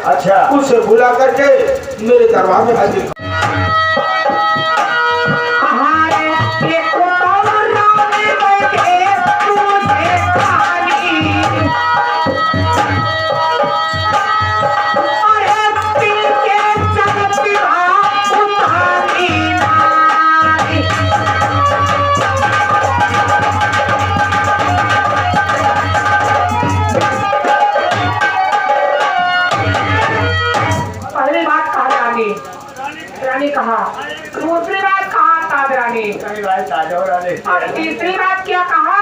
अच्छा, उसे बुला करके मेरे दरबार में हाजिर। रानी कहा, दूसरी बात कहा ताज रानी, और तीसरी बात क्या कहा?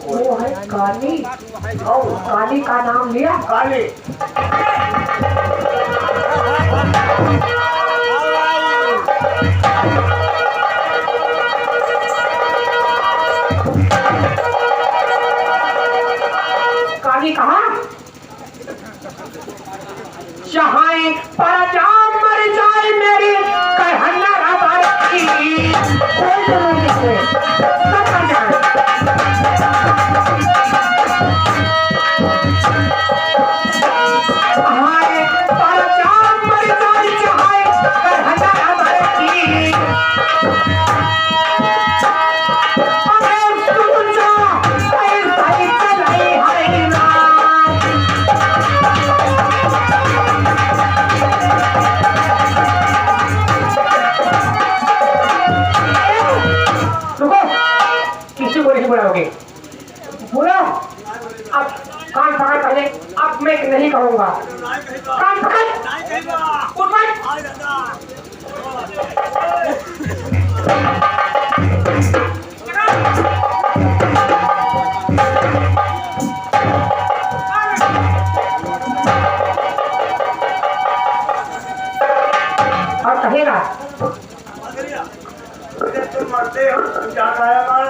वो है काली। और काली का नाम लिया। काली काली कहा, चाहे पर जान मर जाए मेरी कहना रबर की, कोई जरूरत नहीं है, सब मर जाए। चाहे पर जान मर जाए, चाहे कहना रबर की, अरे सुन जा ऐसा ही चलाई है ना। किसी को नहीं बुलाओगे? बुलाओ। अब कान पकड़ पहले, अब मैं नहीं कहूँगा। कान पकड़, उठ बैठ। और कहेगा तुम मरते हो, याद आया मार,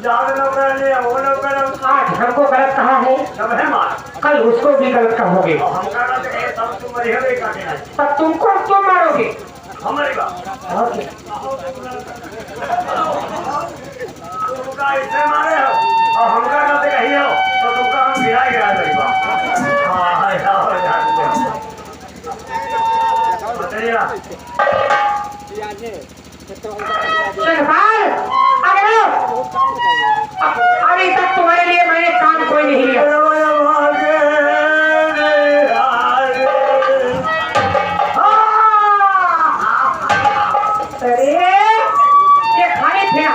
याद न करने वो न करो। आज हमको गलत कहा है, सब है मार, कल उसको भी गलत कहोगे। हम करना चाहिए तब तुम मरी हो का देना तब तुमको तुम मारोगे। हमारी बात ओके। तुमका इससे मारे हो और हम करना से कही हो तो तुमका हम गिरा मेरी बात। हाँ अभी तक तुम्हारे लिए मैंने काम कोई नहीं लिया। अरे ये खाली फिर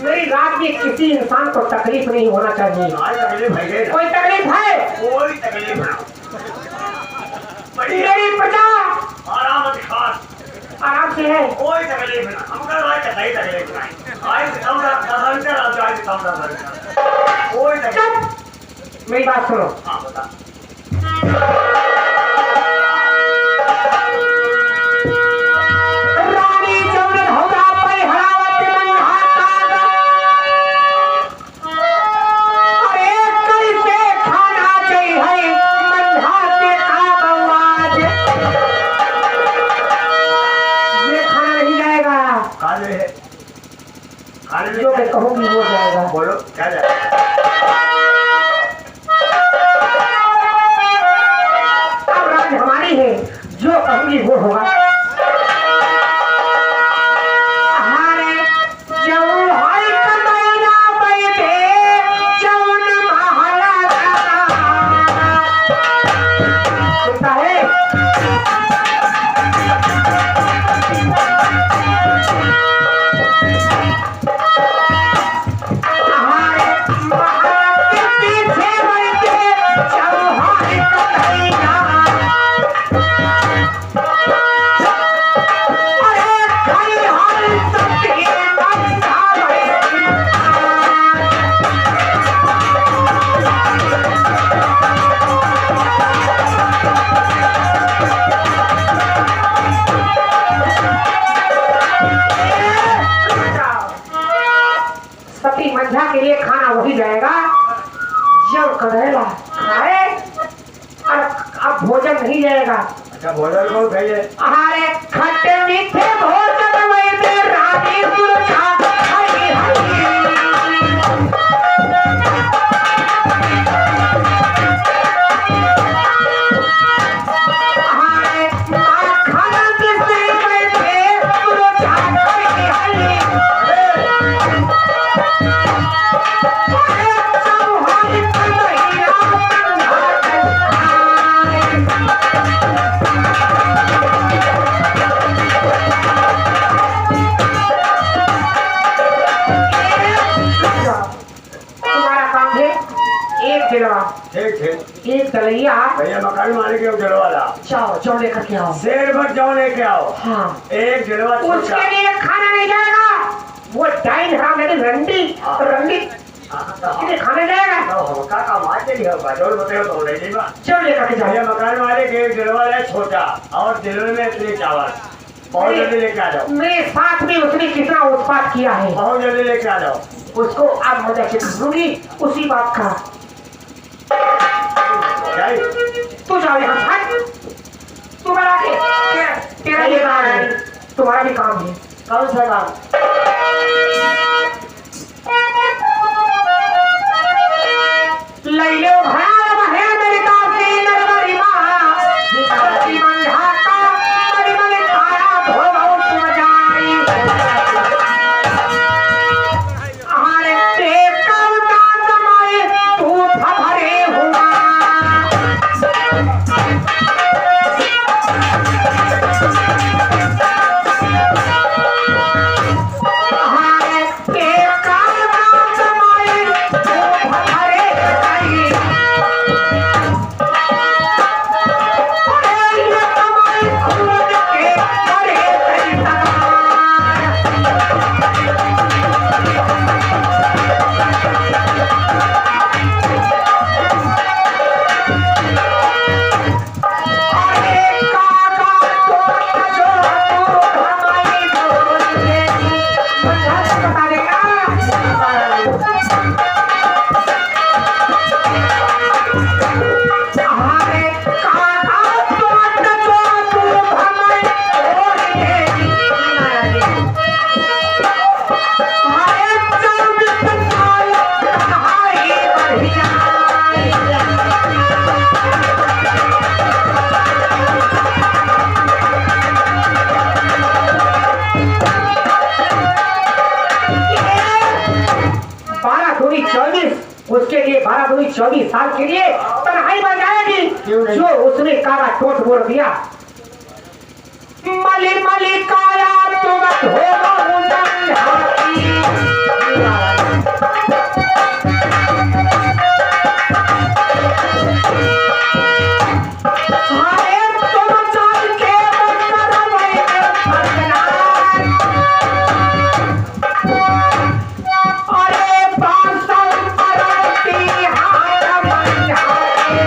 मेरी रात में किसी इंसान को तकलीफ नहीं होना चाहिए। कोई तकलीफ है? कोई तकलीफ ना, मेरी प्रजा आराम खास आराम से है, कोई तकलीफ ना, हमका सही तकलीफ नहीं। कोई तकलीफ। मेरी बात सुनो। हाँ बता। जो मैं कहूँगी वो जाएगा। बोलो क्या जाएगा? अब राज हमारी है, जो कहूँगी वो होगा। सुनता है? मंझा के लिए खाना वही जाएगा जब कढ़ैला खाए, और अब भोजन नहीं जाएगा। अच्छा भोजन कौन खाइए? अरे खट्टे मीठे भोजन में रानी मुर्गा हरी हरी। अरे माखन किसे बैठे मुर्गा हरी हरी। अरे चौहान कन्हैया तुम्हारा काम है एक दिलवा ठीक ठीक एक दलैया। भैया मकान मालिक के जलवा ला। जाओ जाओ लेकर के आओ। शेर भर जाओ लेके आओ। हाँ एक जलवा छोटा। उसके लिए खाना नहीं जाएगा। वो डाइन हराम है रंडी रंडी इन्हें खाने जाएगा। तो हमका का मार के लिया बजोल बताओ तो ले लीजिए। चलो लेकर के भैया जाओ। मकान मालिक एक जलवा ले छोटा और दिलवे में इतने चावल। बहुत जल्दी लेके आ जाओ। मेरे साथ में उसने कितना उत्पात किया है बहुत जल्दी लेके आ जाओ। उसको अब मजा सिखाऊंगी उसी बात का। जाइए। तू जाओ यहाँ से। तू बना के तेरा भी काम है तुम्हारा भी काम है। कौन सा काम? लैलो भयाल है मेरी काफी नरवरी माँ काफी मंझाता मेरी मन काया धोबो तुम जाई। हमारे पेट का उतार दमाए तू भरे हुआ। हमारे पेट का उतार दमाए तू भरे हुई। अरे ये कमाई खून के बड़े पैसा। अरे काका तो जो तू हमारी बोल दे मुझे बता देगा। अरे काका तो जो तू हमारी बोल दे। अरे चौबीस साल कहाई बढ़िया। बारह दूनी 24 उसके लिए 12 दूनी 24 साल के लिए तन्हाई बन जाएगी। जो उसने काला टोट बोल दिया मली मली काया तुम हो अरे तुम चल के अरे बांसुर परती हाथ मंझाए।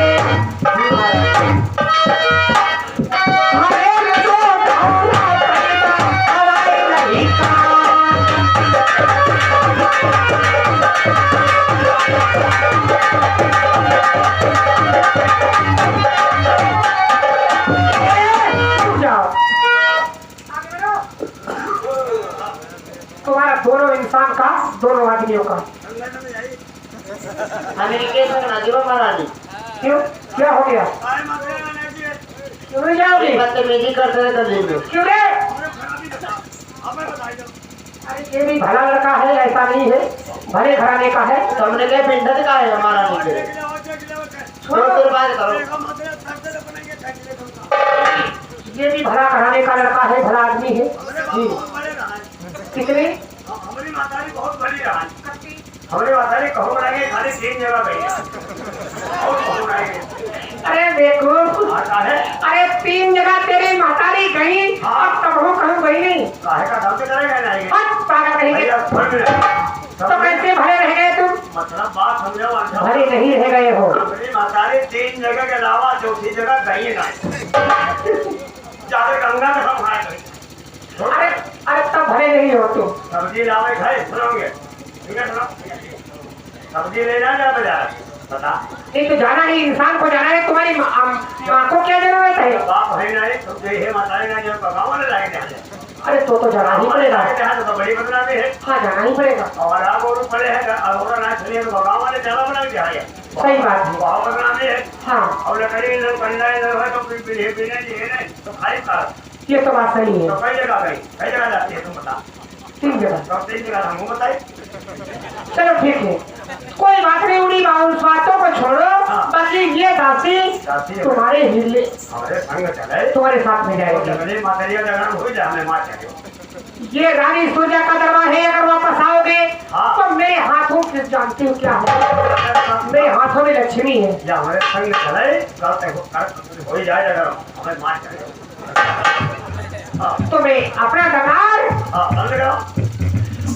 अरे जो ढोला पैदा हवाई नहीं का। जाओ आगे बढ़ो। तुम्हारा दोनों इंसान का दोनों आदमियों का अमेरिका से नाजिबा महारानी क्यों क्या हो गया? क्यों नहीं जाओगे? बदतमीजी करते रहे दिन में। क्यों रे? अरे ये भी भला लड़का है ऐसा नहीं है भले घराने का है। तो हमने क्या पिंडा का है महारानी के छोड़ो फिर बात करो। ये भी भला घराने का लड़का है भला आदमी है। कितने हमारी मातारी बहुत बड़ी रहा। हमारी मातारी कहो बनाएंगे खाली 3 जगह गई और कहो बनाएंगे। अरे देखो आता है। अरे 3 जगह तेरी महतारी गई अब तब हो कहूँ गई नहीं। काहे का दाम से करेगा नहीं? अब पागल रहेंगे भैया फल में तो कैसे भले रह गए तुम? मतलब बात समझो। भले नहीं रह गए हो। हमारी मातारी 3 जगह के अलावा चौथी जगह गई नहीं। जाके गंगा में सब खाए गई। अरे अरे तब भले नहीं हो तुम। सब्जी लावे खाए सुनोगे? ठीक है सुनो। सब्जी ले जा बाजार बता नहीं तो जाना ही, इंसान को जाना है। तुम्हारी माँ को क्या जरूरत है? बाप है नहीं तो ये माता ना जो गाँव वाले लाए थे अरे तो जाना ही पड़ेगा। तो बड़ी बदनामी है। हाँ जाना ही पड़ेगा। और आप और पड़े हैं और ना चलिए तो गाँव वाले चला बना के आए। सही बात है। बहुत बदनामी है। हाँ और लकड़ी इधर कंडा इधर है तो पीने जी है तो खाई का ये तो बात सही है। तो कई जगह जाती है तुम बता। 3 जगह। तो 3 जगह हमको बताइए। चलो ठीक है, कोई बात नहीं, उन्हीं उस बातों को छोड़ो। हाँ। बाकी ये दासी दासी तुम्हारे हिले हमारे संग चले तुम्हारे साथ में जाएगी। जंगली मातरिया जगह हो जाए हमें मार चाहिए। ये रानी सूर्या का दरबार है, अगर वापस आओगे हाँ। तो मेरे हाथों से जानती हूँ क्या है, मेरे हाथों में लक्ष्मी है। या हमारे संग चले गलत हो जाए अगर हमें मार चाहिए। तो मैं अपना दरबार बंद करो।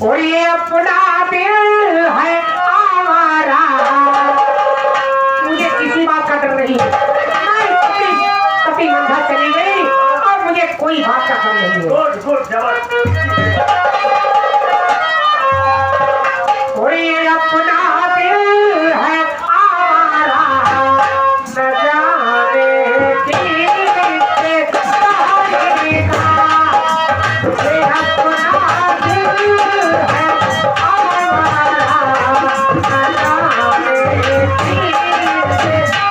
और ये अपना दिल है आवारा, मुझे किसी बात का डर नहीं है। मैं कभी मंधा चली गई और मुझे कोई बात का डर नहीं है। गुड जबरदस्त। और ये अपना दिल है आवारा, न जाने किससे कहेगा। ये अपना दिल है आवारा, न जाने किससे कहेगा।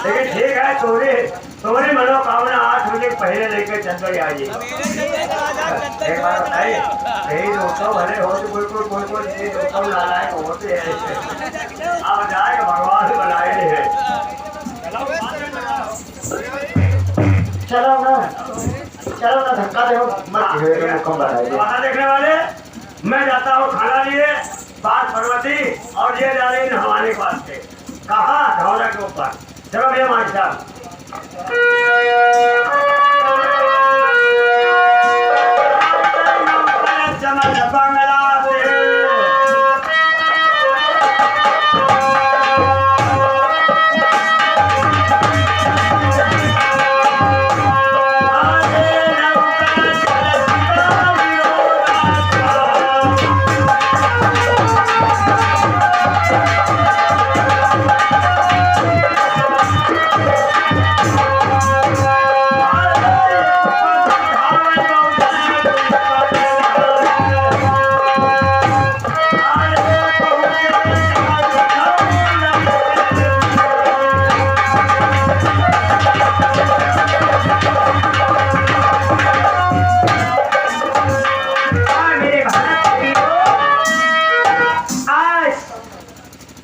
लेकिन ठीक है तुम्हारी मनोकामना 8 बजे पहले लेकर चल कर आइए। एक बार बताइए यही दोस्तों भले हो तो कोई चीज दोस्तों नालायक होते हैं। अब जाए भगवान बनाए हैं। चलो ना धक्का दे खाना देखने वाले मैं जाता हूँ खाना लिए बात पार्वती और ये जा रही नहवाने के वास्ते। कहाँ ढोला के ऊपर। चलो भैया मास्टर साहब। चमक बंगला से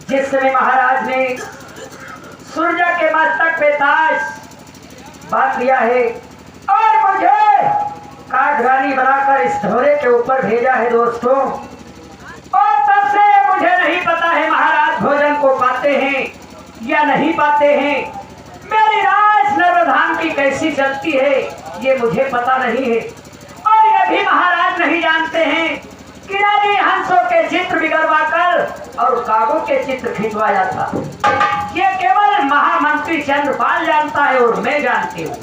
जिस समय महाराज ने सूर्य के मस्तक पे ताज बांध दिया है और मुझे काठरानी बनाकर इस घोड़े के ऊपर भेजा है दोस्तों, और तब से मुझे नहीं पता है महाराज भोजन को पाते हैं या नहीं पाते हैं। मेरी राज नर्मधाम की कैसी चलती है ये मुझे पता नहीं है, और ये भी महाराज नहीं जानते हैं कि रानी हंसों के चित्र बिगड़वा कर और कागों के चित्र खिंचवाया था। ये केवल महामंत्री चंद्रपाल जानता है और मैं जानती हूँ।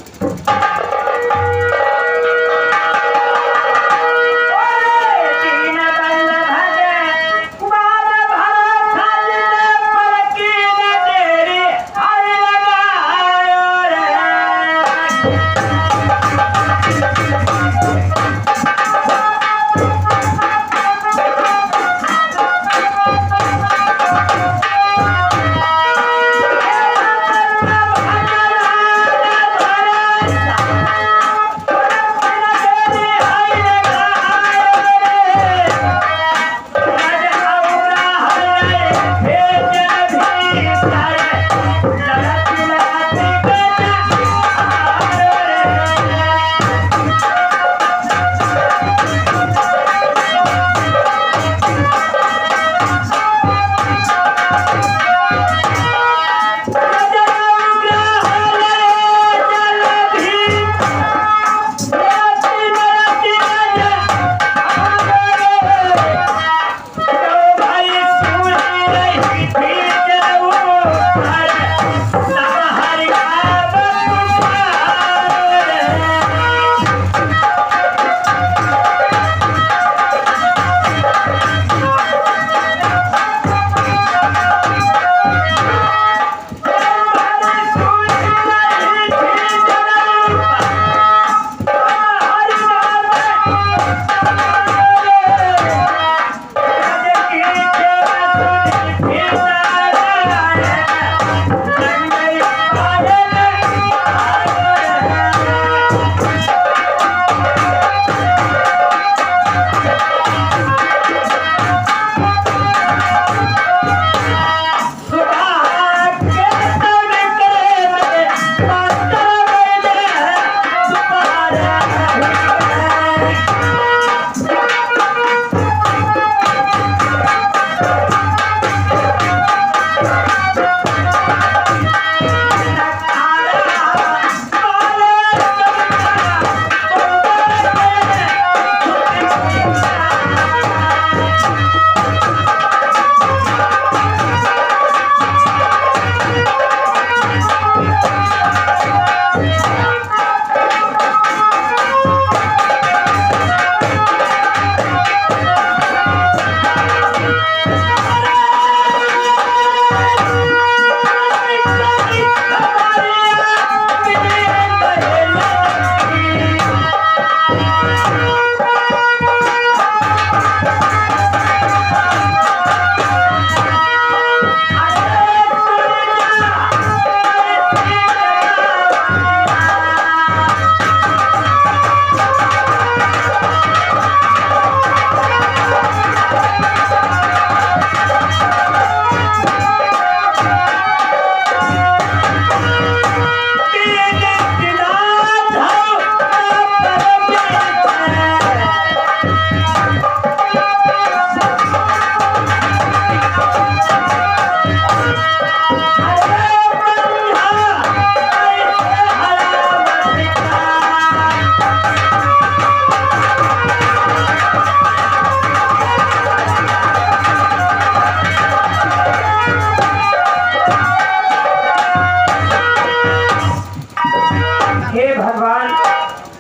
भगवान,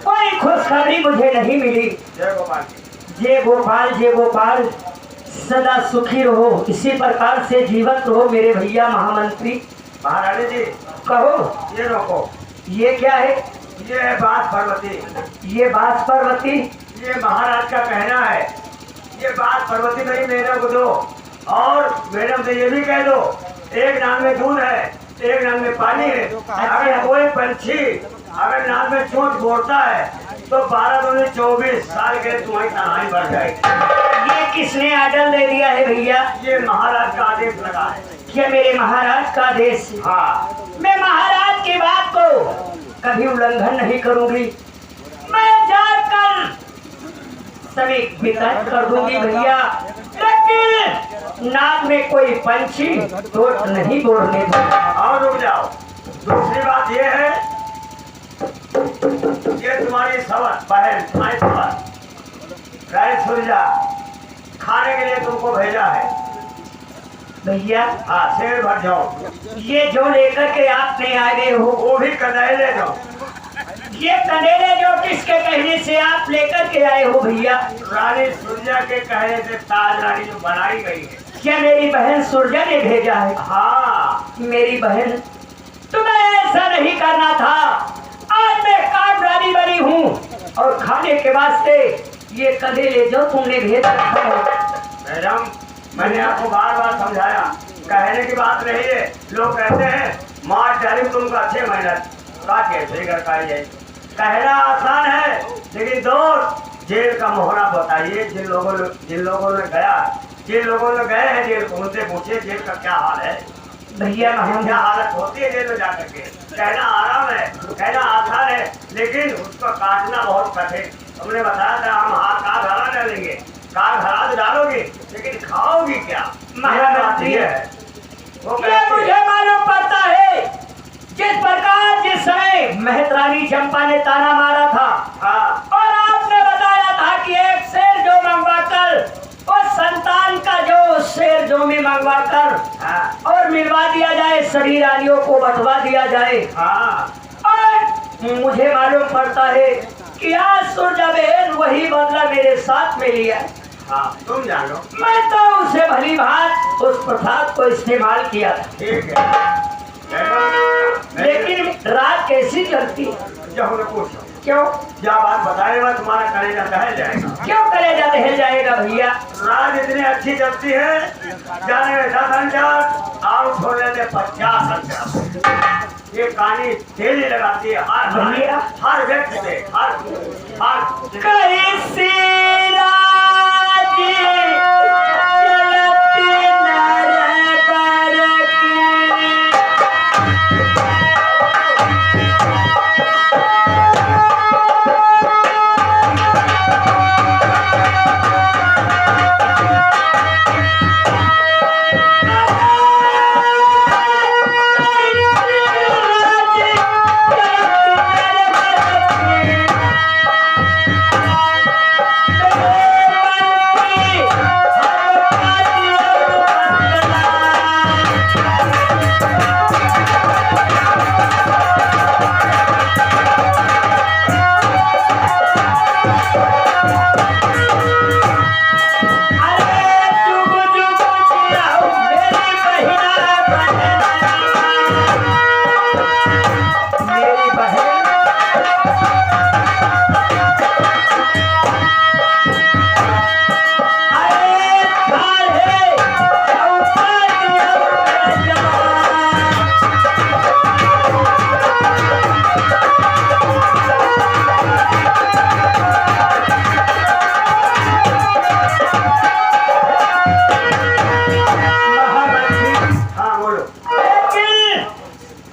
कोई खुशखबरी मुझे नहीं मिली। जय गोपाल जी। जय गोपाल, जय गोपाल, सदा सुखी रहो, इसी प्रकार से जीवित रहो मेरे भैया महामंत्री। महारानी जी कहो, ये रोको, ये क्या है? ये है बात पर्वती। ये बांस पर्वती? ये महाराज का कहना है। ये बात पर्वती नहीं मैडम को दो, और मैडम से ये भी कह दो, एक नाम में दूध है, एक नाम में पानी है। अगर कोई पंछी अगर नाम में चोट बोलता है तो 12 दूनी 24 साल के तुम्हारी कहानी बढ़ जाएगी। ये किसने आर्डर दे दिया है भैया? ये महाराज का आदेश लगा है। क्या मेरे महाराज का आदेश? हाँ, मैं महाराज की बात को कभी उल्लंघन नहीं करूंगी। मैं जाकर सभी विकल्प कर दूंगी भैया, लेकिन नाक में कोई पंछी चोट नहीं बोलने दूंगा। और रुक जाओ। दूसरी बात ये है, ये तुम्हारी सवत बहन आई सवत राय सुरजा खाने के लिए तुमको भेजा है। भैया हाँ, शेर भर जाओ। ये जो लेकर के आप नहीं आ गए हो, वो भी कदाई ले जाओ। ये कनेरे जो किसके कहने से आप लेकर के आए हो भैया? रानी सुरजा के कहने से ताज रानी जो बनाई गई है। क्या मेरी बहन सुरजा ने भेजा है? हाँ, मेरी बहन, तुम्हें ऐसा नहीं करना था। आज मैं काट रानी बनी हूँ और खाने के वास्ते ये कदे ले जाओ, तुमने भेज रखा है। मैडम मैंने आपको बार बार समझाया, कहने की बात नहीं है। लोग कहते हैं मार डाली तुमको अच्छे मेहनत काटे फिगर का जाए। कहना आसान है, लेकिन दोस्त जेल का मोहरा बताइए। जिन लोगों ने गए हैं जेल, उनसे पूछिए जेल का क्या हाल है। भैया हम क्या हालत होती है जेल में जाकर के। कहना आराम है, कहना आसान है, लेकिन उसको काटना बहुत कठिन। तुमने बताया था हम हाथ काट हरा डालेंगे, काट हरा तो डालोगी, लेकिन खाओगी क्या? महाराज ये है वो ये कहती मुझे है। मालूम पड़ता है, जिस प्रकार जिस समय महतरानी चंपा ने ताना मारा था हाँ, और आपने बताया था कि एक शेर जो मंगवाकर उस संतान का जो शेर जो में मंगवाकर हाँ, और मिलवा दिया जाए, सभी रानियों को बंटवा दिया जाए। हाँ, और मुझे मालूम पड़ता है कि आज सुरजा बहन वही बदला मेरे साथ में लिया। हाँ, तुम जानो। मैं तो उसे भली भांत उस प्रसाद को इस्तेमाल किया था, ठीक है, लेकिन रात कैसी चलती? जब उन्हें पूछो क्यों क्या बात बताएगा, तुम्हारा कलेजा दहल जाएगा। क्यों कलेजा दहल जाएगा भैया? रात इतनी अच्छी चलती है, जाने में 10 अंजार आउट हो लेते 50 अंजार। ये कहानी तेजी लगाती है हर व्यक्ति से, हर कैसी राजी चलती नर पर की।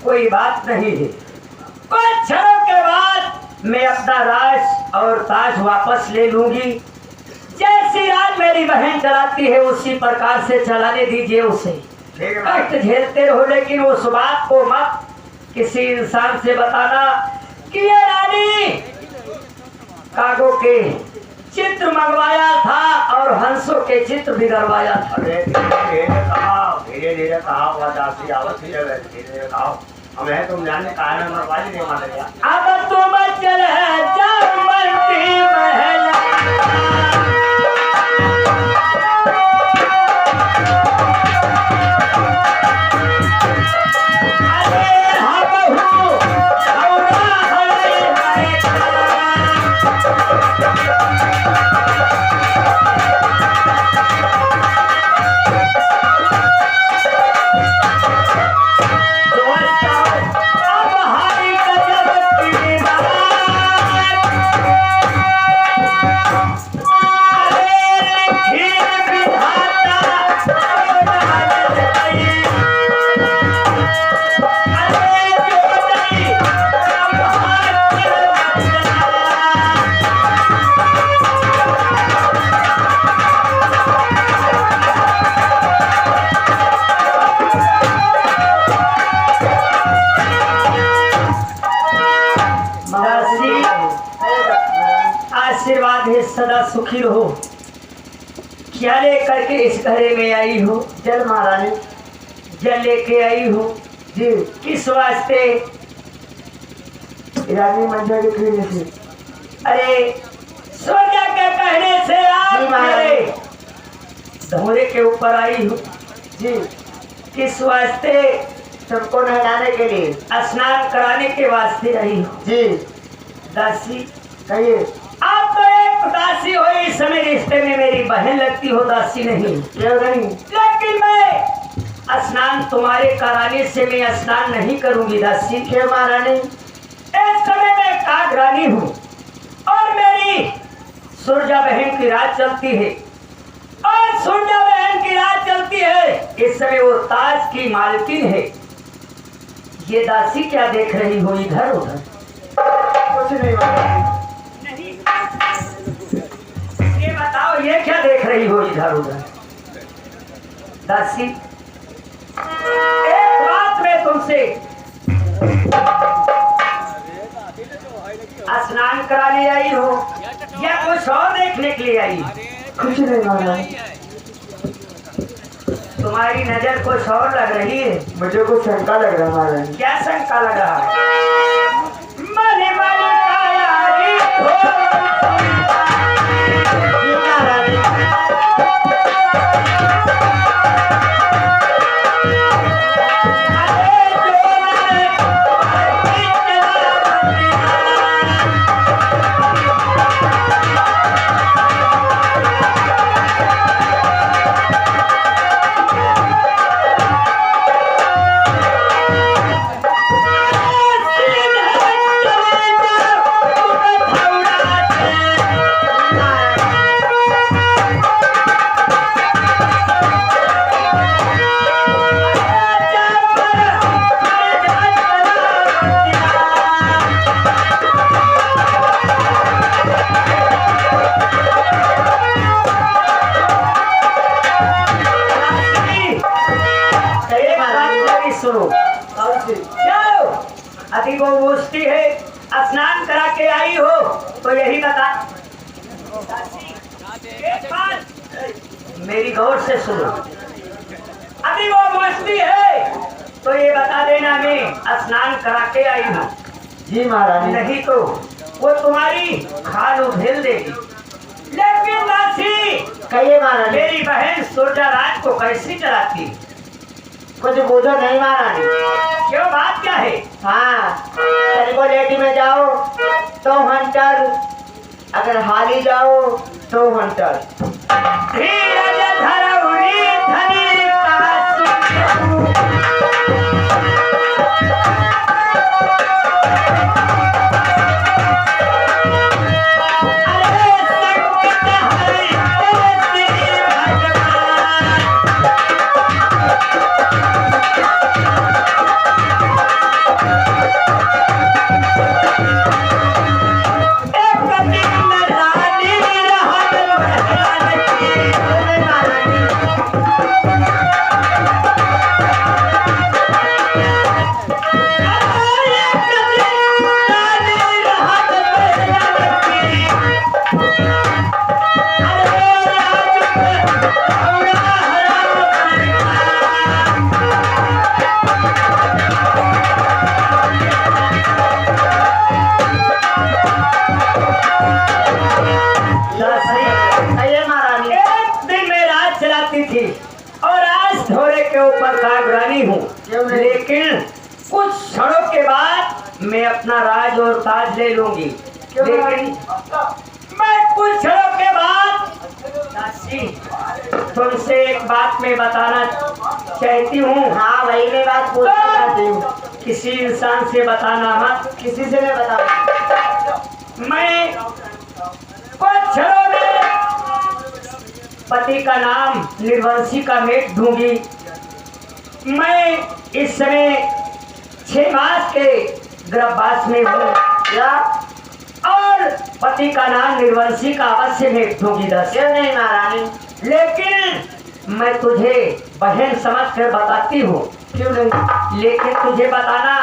कोई बात नहीं है। कुछ क्षणों के बाद मैं अपना राज और ताज वापस ले लूंगी। जैसी राज मेरी बहन चलाती है उसी प्रकार से चलाने दीजिए उसे। कष्ट झेलते रहो, लेकिन उस बात को मत किसी इंसान से बताना कि ये रानी कागों के चित्र मंगवाया था और हंसों के चित्र बिगड़वाया था। धीरे धीरे कहा, धीरे धीरे कहा, धीरे धीरे कहा। अब है तुम जानने का है मैं बाजी नहीं मार दिया अब तुम चल जाओ मंत्री महल आशीर्वाद है सदा सुखी रहो। क्या लेकर के इस घरे में आई हो? जल महारानी जल लेके आई हो जी किस वास्ते? रानी मंजा के पीने से अरे सोजा के कहने से आप जी, महाराज। मेरे धोरे के ऊपर आई हो जी किस वास्ते? सबको नहलाने के लिए स्नान कराने के वास्ते आई हो। जी दासी कहिए आप तो एक दासी हो, इस समय रिश्ते में मेरी बहन लगती हो, दासी नहीं। क्यों नहीं लेकिन मैं स्नान तुम्हारे कराने से मैं स्नान नहीं करूंगी दासी। क्यों महारानी इस समय मैं कागरानी हूँ और मेरी सुरजा बहन की रात चलती है और सुरजा बहन की रात चलती है। इस समय वो ताज की मालकिन है। ये दासी क्या देख रही हो इधर उधर? कुछ नहीं महारानी नहीं, ये बताओ ये क्या देख रही हो इधर उधर? दासी एक बात मैं तुमसे स्नान कराने आई हो या कुछ और देखने के लिए आई? कुछ नहीं महारानी तुम्हारी नजर कुछ और लग रही है। मुझे कुछ शंका लग रहा है महारानी क्या शंका लग रहा है? मने मने कायारी हो जी महारानी अरे जोरे आरती चला सुनो और जी जाओ अति को पूछती है स्नान करा के आई हो तो यही बता। एक बात मेरी गौर से सुनो, अति वो पूछती है तो ये बता देना मैं स्नान करा के आई हूँ, जी महारानी नहीं तो वो तुम्हारी खाल उधेल देगी। लेकिन दासी कहिए महारानी मेरी बहन सुरजा रात को कैसी चलाती? कुछ बूझो नहीं महारानी क्यों, बात क्या है? हाँ तेरे को लेटी में जाओ तो हंटर, अगर हाली जाओ तो हंटर। धीरज धरौरी धनी कासु। अरे संकट हरे श्री भगवान। एक दिन रानी रहन महल की। कुछ क्षणों के बाद मैं अपना राज और ताज ले लूंगी, लेकिन मैं कुछ क्षणों के बाद दासी तुमसे एक बात मैं बताना चाहती हूँ। हाँ वही मैं बात पूछना चाहती हूँ। किसी इंसान से बताना मत। किसी से मैं बता। मैं कुछ क्षणों में पति का नाम निर्वंशी का मेट दूंगी। मैं इस समय 6 मास के गर्भवास में हूँ क्या? और पति का नाम निर्वंशी का अवश्य मेट दूंगी दस। क्यों नहीं महारानी? लेकिन मैं तुझे बहन समझ कर बताती हूँ। क्यों नहीं? लेकिन तुझे बताना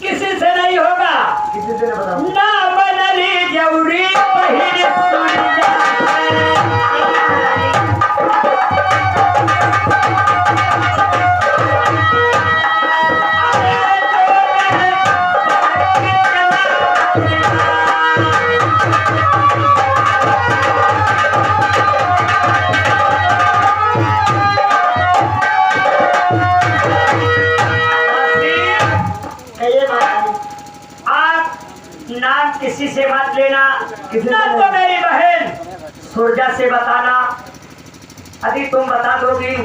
किसी से नहीं होगा। किसी से नहीं बताऊँ। ना बनली जौरी बहिन सुन जा। कहिए महारानी। आप नाम किसी से मत लेना, किसी ना से तो मेरी बहन सुरजा से बताना। यदि तुम बता दोगी